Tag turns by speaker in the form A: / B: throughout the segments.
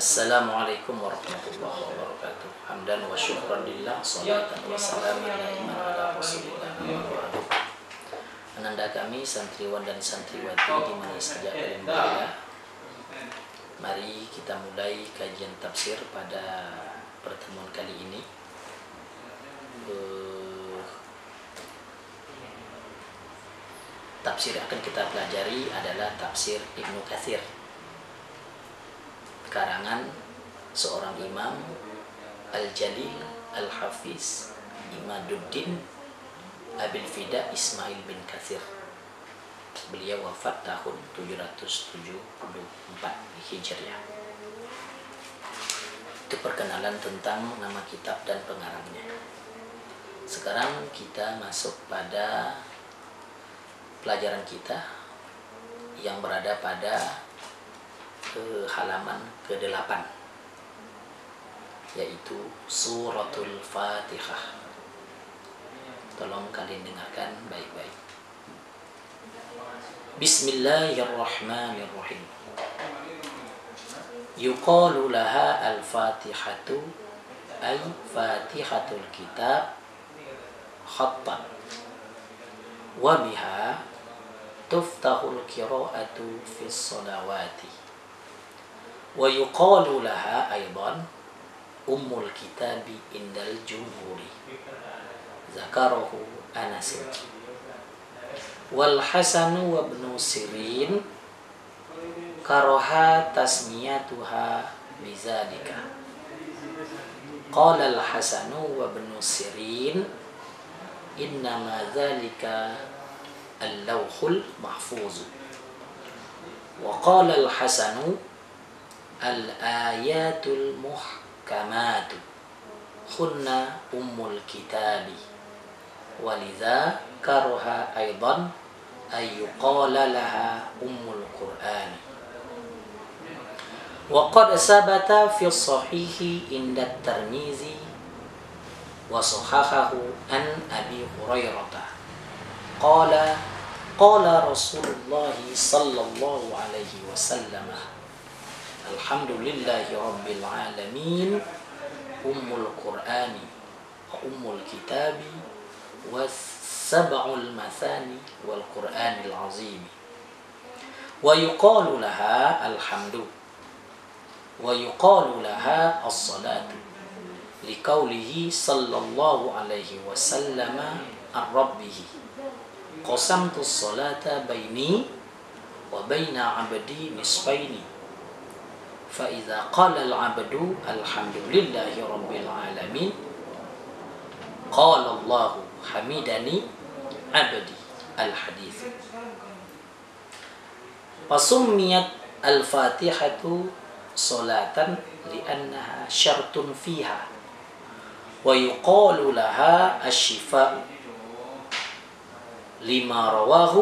A: Assalamualaikum warahmatullahi wabarakatuh. Hamdan wa syukran lillah, salatan wa salaman ala rasulillah. Ananda kami santriwan dan santriwati di mana saja kalian berada. Mari kita mulai kajian tafsir pada pertemuan kali ini. Tafsir yang akan kita pelajari adalah tafsir Ibnu Katsir, karangan seorang imam Al-Jalil Al-Hafiz Imaduddin Abil Fida Ismail bin Katsir. Beliau wafat tahun 774 Hijriah. Itu perkenalan tentang nama kitab dan pengarangnya. Sekarang kita masuk pada pelajaran kita yang berada pada halaman ke-8, yaitu Suratul Fatihah. Tolong kalian dengarkan baik-baik. Bismillahirrahmanirrahim. Yuqalu laha al-Fatihatu ay Fatihatul Kitab khattan wa biha tuftahul qira'atu fis salawati wa yuqalu laha aidan ummul kitabi indal jumhuri zakarahu Anas wal Hasan wa ibnu Sirin karaha tasmiyatuha bizalika. Qala al Hasan wa ibnu Sirin innama dzalika al-lawhul mahfuz. Wa qala al Hasan al-ayatul muhkamatu hunna ummul kitabi walidha karoha aidan ayyuqala laha ummul qur'ani. Wa qad sabata fi sahihi inda Tirmizi wa sahahahu an Abi Hurairah qala Rasulullah sallallahu alaihi wasallam alhamdulillahi rabbil alamin ummul qur'ani wa ummul kitabi wa sab'ul mathani wal qur'anil azim wa yuqalu laha alhamdu wa yuqalu laha as-salatu liqaulihi sallallahu alaihi wasallam ar-rabbih qasamtu as-salata baini wa baina 'abdi nisfaini فإذا قال العبد الحمد لله رب العالمين قال الله حمدني عبدي الحديث. فسميت الفاتحة صلاة لأنها شرط فيها ويقال لها الشفاء لما رواه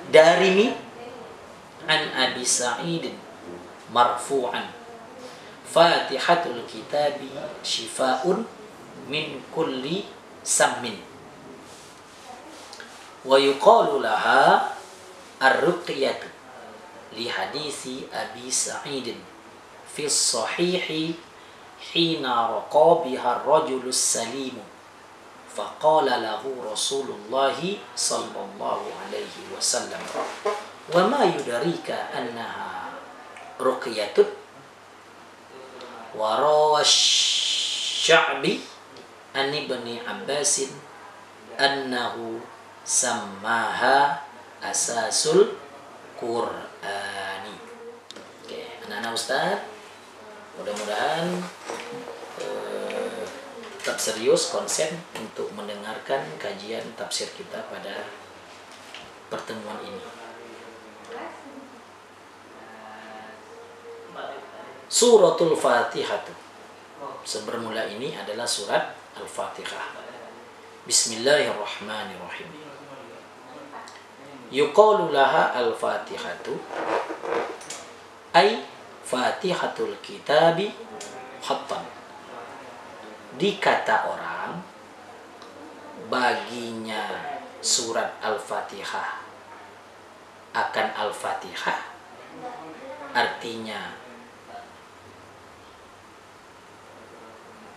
A: دارمي an Abi Sa'id marfu'an Fatihatul Kitabi shifaa'un min kulli sammin wa yuqalu laha ar-ruqyatu li hadisi Abi Sa'id fi as-sahihi hina raqa biha ar-rajulu as-salim faqala lahu Rasulullah sallallahu alaihi wasallam wa ma yudarika annaha ruqyatun wa rawash-Sya'bi an Ibni Abbasin annahu sammaha asasul Qur'ani. Oke, anak-anak Ustaz, mudah-mudahan tetap serius konsen untuk mendengarkan kajian tafsir kita pada pertemuan ini. Suratul Fatihah. Sebermula ini adalah surat Al-Fatihah. Bismillahirrahmanirrahim. Yuqalu laha al-Fatihatu ay Fatihatul Kitabi khattan. Dikata orang baginya surat Al-Fatihah akan Al-Fatihah artinya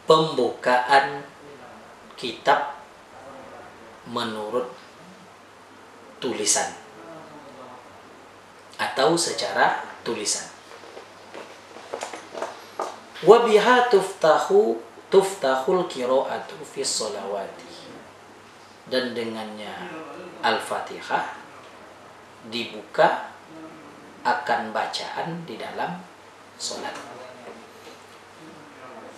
A: pembukaan kitab menurut tulisan atau secara tulisan. Wa biha tuftahul qiraatu fi sholawati, dan dengannya Al-Fatihah dibuka akan bacaan di dalam salat.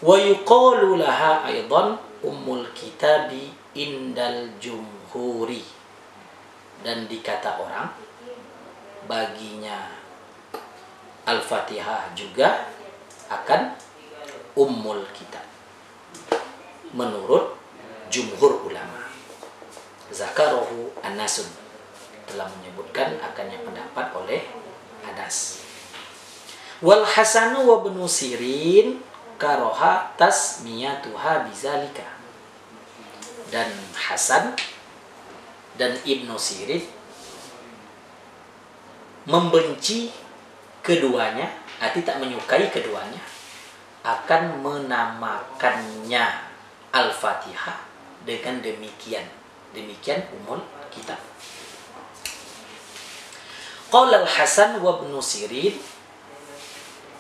A: Wa yuqalu laha aidan ummul kitabi indal jumhuri, dan dikata orang baginya Al-Fatihah juga akan ummul kitab menurut jumhur ulama. Zakarahu An-Nasun, telah menyebutkan akannya pendapat oleh Anas. Wal Hasanu wa Ibnu Sirin karoha tasmiyatuha bizalika, dan Hasan dan Ibnu Sirin membenci keduanya, arti tak menyukai keduanya, akan menamakannya Al-Fatihah dengan demikian umul kitab. Qala Al-Hasan wa Ibnu Sirin,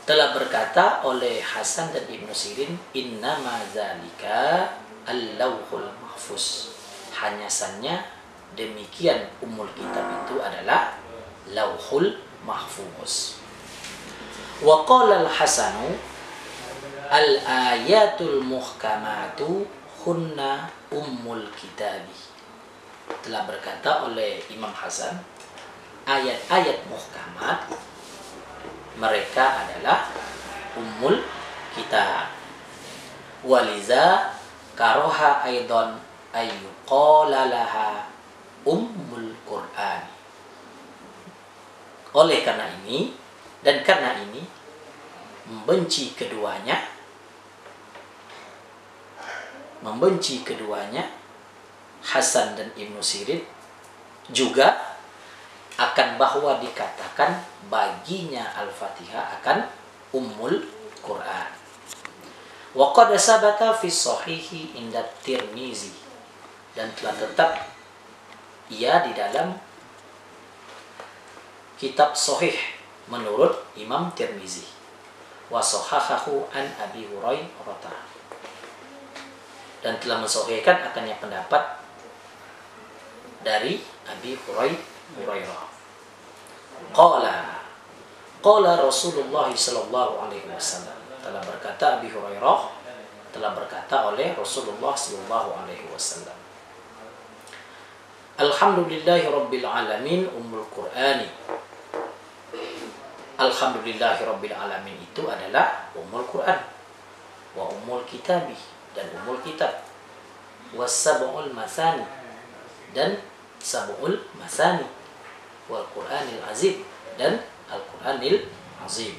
A: telah berkata oleh Hasan dan Ibnu Sirin, innama zalika al-lawhul mahfuz, hanya saja demikian umul kitab itu adalah lauhul mahfuz. Wa qala Al-Hasanu al-ayatul muhkamatu hunna ummul kitabi, telah berkata oleh Imam Hasan, ayat-ayat muhkamat mereka adalah ummul kitab. Waliza karoha aidan ayyuqala laha ummul Qur'an. Oleh karena ini dan karena ini membenci keduanya Hasan dan Ibnu Sirin juga akan bahwa dikatakan baginya Al-Fatihah akan ummul Qur'an. Wa qad sabata fi shahihi inda Tirmizi, dan telah tetap ia di dalam kitab sahih menurut Imam Tirmizi. Wa sahahahu an Abi Hurairah, dan telah mensahihkan akannya pendapat dari Abi Hurairah. Qala Rasulullah sallallahu alaihi wasallam, telah berkata Abi Hurairah, telah berkata oleh Rasulullah sallallahu alaihi wasallam, alhamdulillahi rabbil alamin ummul Qur'ani. Alhamdulillahi rabbil alamin itu adalah ummul Qur'an, wa ummul kitabi, dan ummul kitab, was sab'ul masani, dan sab'ul masani, wal Qur'anil azim, dan Al-Qur'anil azim.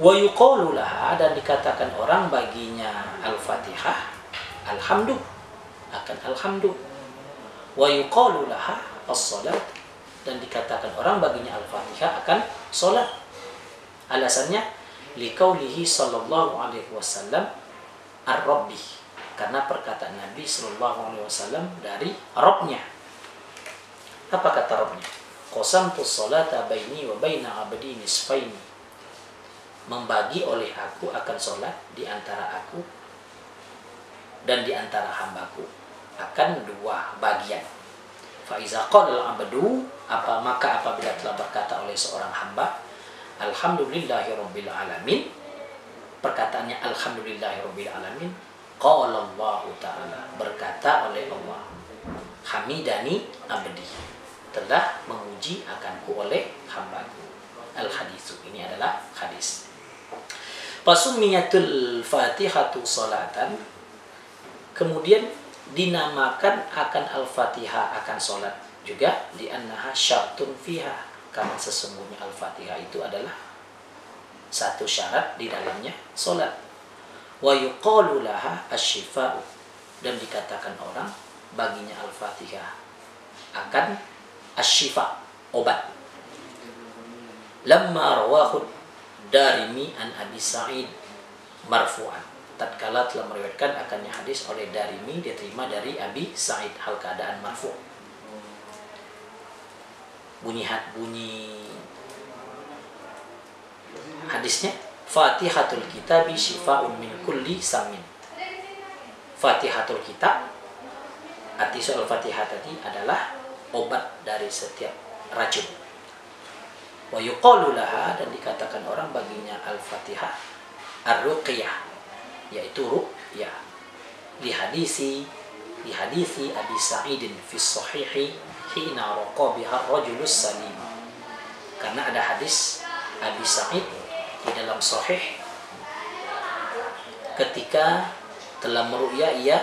A: Wa yuqalu laha, dan dikatakan orang baginya Al-Fatihah alhamdu, akan alhamdu. Wa yuqalu laha as-salat, dan dikatakan orang baginya Al-Fatihah akan salat. Alasannya liqaulihi sallallahu alaihi wasallam ar-rabbi, karena perkataan Nabi sallallahu alaihi wasallam dari Rabbnya. Apa kata Rabbnya? Qasamtu sholata baini wa baina abdi nisfaini, membagi oleh aku akan sholat di antara aku dan di antara hambaku akan dua bagian. Fa iza qala al-abdu, maka apabila telah berkata oleh seorang hamba alhamdulillahirabbil alamin, perkataannya alhamdulillahirabbil alamin, qala Allah taala, berkata oleh Allah, hamidani abdi, telah memuji akanku oleh hambaku. Al-hadisu, ini adalah hadis. Fasumiyatul Fatihatu salatan, kemudian dinamakan akan Al-Fatihah akan salat juga, li'annaha syartun fiha, karena sesungguhnya Al-Fatihah itu adalah satu syarat di dalamnya salat. Wa yuqalu laha asy-syifa'u, dan dikatakan orang baginya Al-Fatihah akan asy-syifa, obat. lamma rawahu Darimi an Abi Sa'id marfu'an, tatkala telah meriwayatkan akannya hadis oleh Darimi diterima dari Abi Sa'id hal keadaan marfu'. Bunyi hadisnya, Fatihatul Kitabi syifa'un min kulli samin. Fatihatul Kitab, arti soal Fatihah tadi adalah obat dari setiap racun. Wa yuqalu laha, dan dikatakan orang baginya Al-Fatihah ar-ruqyah, yaitu ruqyah. Di hadisi Abi Sa'idin fi sahihi hina raqa biha rajulus salim. Karena ada hadis Abi Sa'id di dalam sahih ketika telah meru'ya ia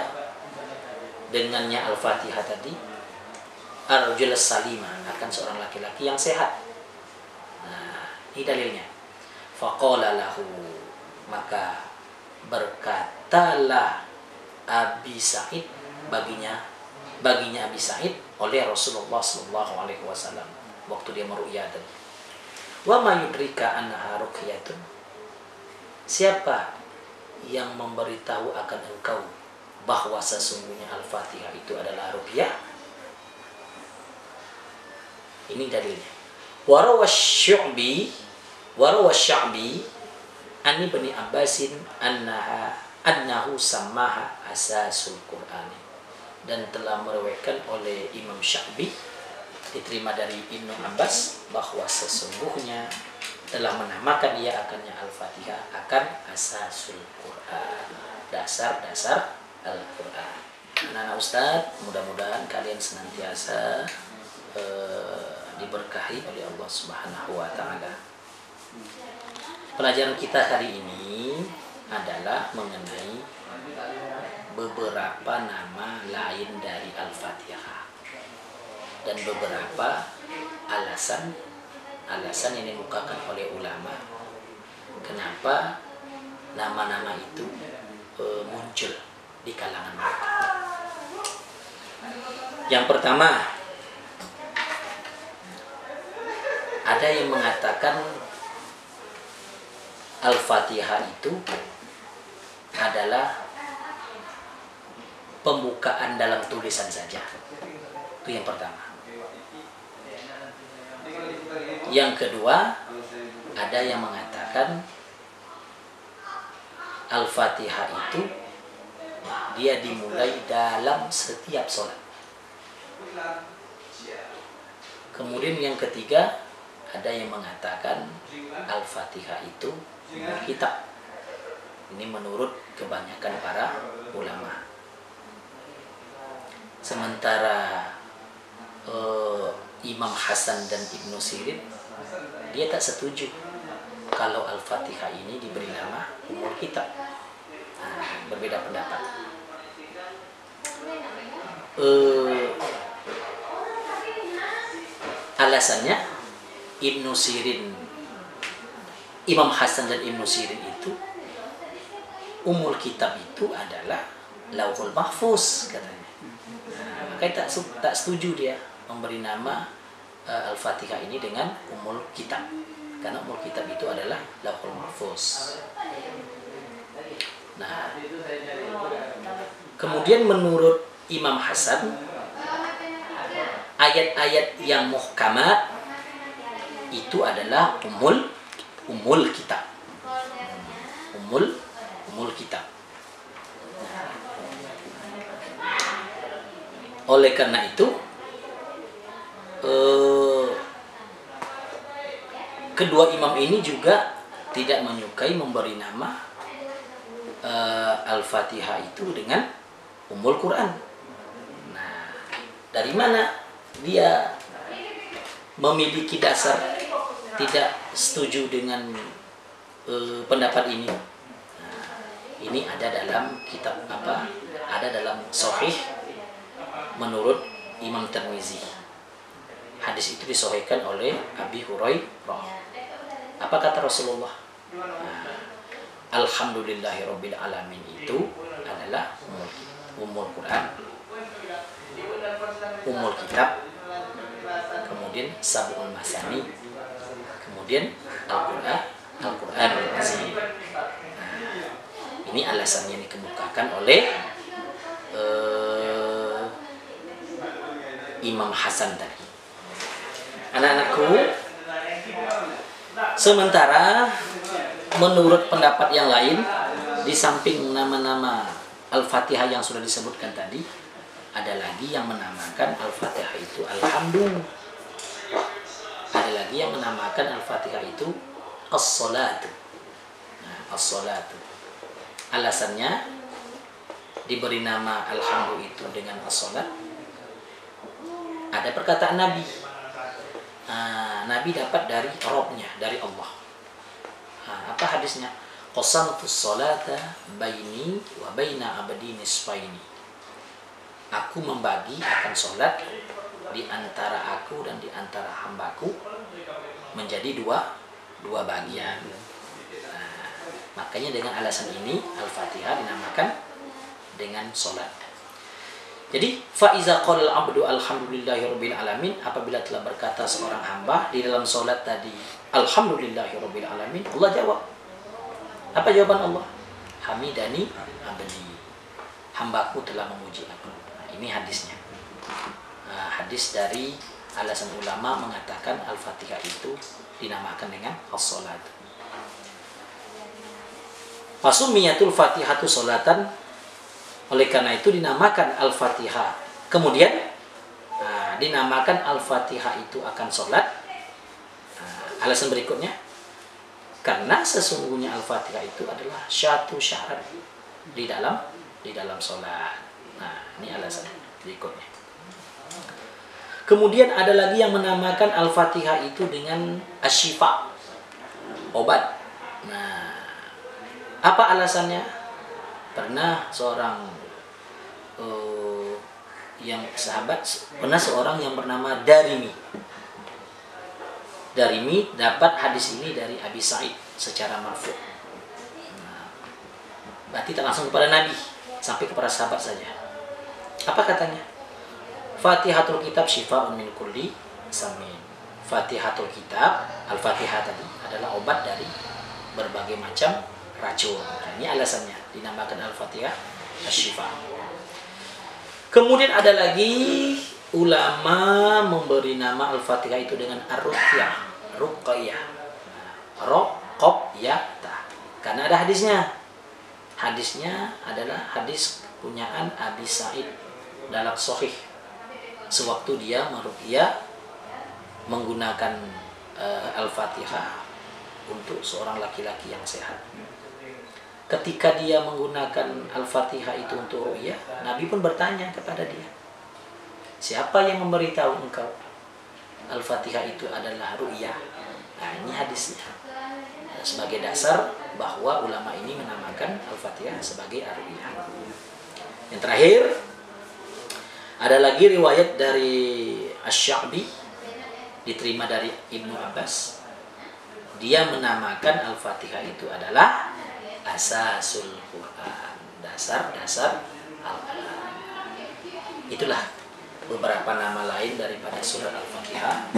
A: dengannya Al-Fatihah tadi ar-rajulus salimah, akan seorang laki-laki yang sehat. Nah, ini dalilnya. Faqala lahu, maka berkatalah Abi Sa'id baginya Abi Sa'id oleh Rasulullah SAW waktu dia meru'ya tadi. Wa ma yudrika annaha ruqyatun, siapa yang memberitahu akan engkau bahwa sesungguhnya Al-Fatihah itu adalah ruqyah? Ini dalilnya. Warawa Syu'bi an Ibni Abbasin annahu samaha asasul Qur'an, dan telah meriwayatkan oleh Imam Syu'bi diterima dari Ibnu Abbas bahwa sesungguhnya telah menamakan ia akannya Al-Fatihah akan asasul Qur'an, dasar-dasar Al-Qur'an. Anak-anak Ustadz, mudah-mudahan kalian senantiasa diberkahi oleh Allah Subhanahu wa Ta'ala. Pelajaran kita hari ini adalah mengenai beberapa nama lain dari Al-Fatihah dan beberapa alasan yang dimukakan oleh ulama kenapa nama-nama itu muncul di kalangan mereka. Yang pertama, ada yang mengatakan Al-Fatihah itu adalah pembukaan dalam tulisan saja. Itu yang pertama. Yang kedua, ada yang mengatakan Al-Fatihah itu dia dimulai dalam setiap sholat. Kemudian yang ketiga, ada yang mengatakan Al-Fatihah itu kitab. Ini menurut kebanyakan para ulama. Sementara Imam Hasan dan Ibnu Sirin, dia tak setuju kalau Al-Fatihah ini diberi nama Ummul Kitab. Berbeda pendapat. Alasannya, Ibnu Sirin, Imam Hasan dan Ibnu Sirin itu, Ummul Kitab itu adalah Lauhul Mahfuz katanya. Makanya tak setuju dia memberi nama Al-Fatihah ini dengan Ummul Kitab, karena Ummul Kitab itu adalah Lauhul Mahfuz. Nah, kemudian menurut Imam Hasan, ayat-ayat yang muhkamat itu adalah Ummul Kitab. Ummul Kitab. Oleh karena itu, kedua imam ini juga tidak menyukai memberi nama Al-Fatihah itu dengan Ummul Quran. Nah, dari mana dia memiliki dasar tidak setuju dengan pendapat ini? Nah, ini ada dalam kitab apa? Ada dalam Sahih menurut Imam Tirmizi. Hadis itu disahihkan oleh Abi Hurairah. Apa kata Rasulullah? Nah, Alhamdulillahirabbil alamin itu adalah Ummul Quran, Ummul Kitab, kemudian Sab'ul Masani, kemudian kemudian Al-Quran Azim. Ini alasannya dikemukakan oleh Imam Hasan tadi. Anak-anakku, sementara menurut pendapat yang lain, di samping nama-nama Al-Fatihah yang sudah disebutkan tadi, ada lagi yang menamakan Al-Fatihah itu Alhamdulillah. Ada lagi yang menamakan Al-Fatihah itu As-Salatu. Nah, As-Salatu. Alasannya diberi nama Alhamdulillah itu dengan As-Salat. Ada perkataan Nabi. Nabi dapat dari Rabbnya, dari Allah. Apa hadisnya? Qasamtus salata baini wa baina abdi nisfaini. Aku membagi akan sholat di antara aku dan di antara hambaku menjadi dua bagian. Makanya dengan alasan ini Al-Fatihah dinamakan dengan sholat. Jadi faiza qala al-abdu alhamdulillahirabbil alamin, apabila telah berkata seorang hamba di dalam sholat tadi alhamdulillahirabbil alamin, Allah jawab. Apa jawaban Allah? Hamidani abdi, hambaku telah memuji aku. Nah, ini hadisnya. Hadis dari alasan ulama mengatakan Al-Fatihah itu dinamakan dengan as-salat. Fasumiyatul Fatihatu sholatan, oleh karena itu dinamakan Al-Fatihah. Kemudian dinamakan Al-Fatihah itu akan sholat. Alasan berikutnya, karena sesungguhnya Al-Fatihah itu adalah syatu syarat di dalam sholat. Nah, ini alasan berikutnya. Kemudian ada lagi yang menamakan Al-Fatihah itu dengan asyifa, obat. Nah, apa alasannya? Pernah seorang pernah seorang yang bernama Darimi. Darimi dapat hadis ini dari Abi Sa'id secara marfu'. Berarti tak langsung kepada Nabi, sampai kepada sahabat saja. Apa katanya? Fatihatul kitab syifa'un min kulli samin. Fatihatul kitab, Al-Fatihah tadi adalah obat dari berbagai macam racun. Nah, ini alasannya dinamakan Al-Fatihah asy-syifa. Kemudian ada lagi ulama memberi nama Al-Fatihah itu dengan ar-ruqyah. Ruqyah. Karena ada hadisnya. Hadisnya adalah hadis punyaan Abi Sa'id dalam Sahih. Sewaktu dia meruqyah menggunakan Al-Fatihah untuk seorang laki-laki yang sehat. Ketika dia menggunakan Al-Fatihah itu untuk ruqyah, Nabi pun bertanya kepada dia, siapa yang memberitahu engkau Al-Fatihah itu adalah ruqyah? Nah, ini hadisnya. Sebagai dasar bahwa ulama ini menamakan Al-Fatihah sebagai ar-ruqyah. Yang terakhir, ada lagi riwayat dari Asy-Sya'bi, diterima dari Ibnu Abbas. Dia menamakan Al-Fatihah itu adalah asasul Quran, dasar-dasar Al-Quran. Itulah beberapa nama lain daripada surat Al-Fatihah.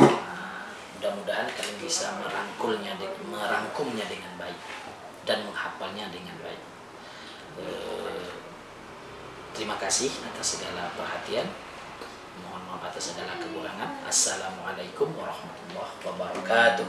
A: Mudah-mudahan kalian bisa merangkumnya dengan baik dan menghafalnya dengan baik. Terima kasih atas segala perhatian. Mohon maaf atas segala kekurangan. Assalamualaikum warahmatullahi wabarakatuh.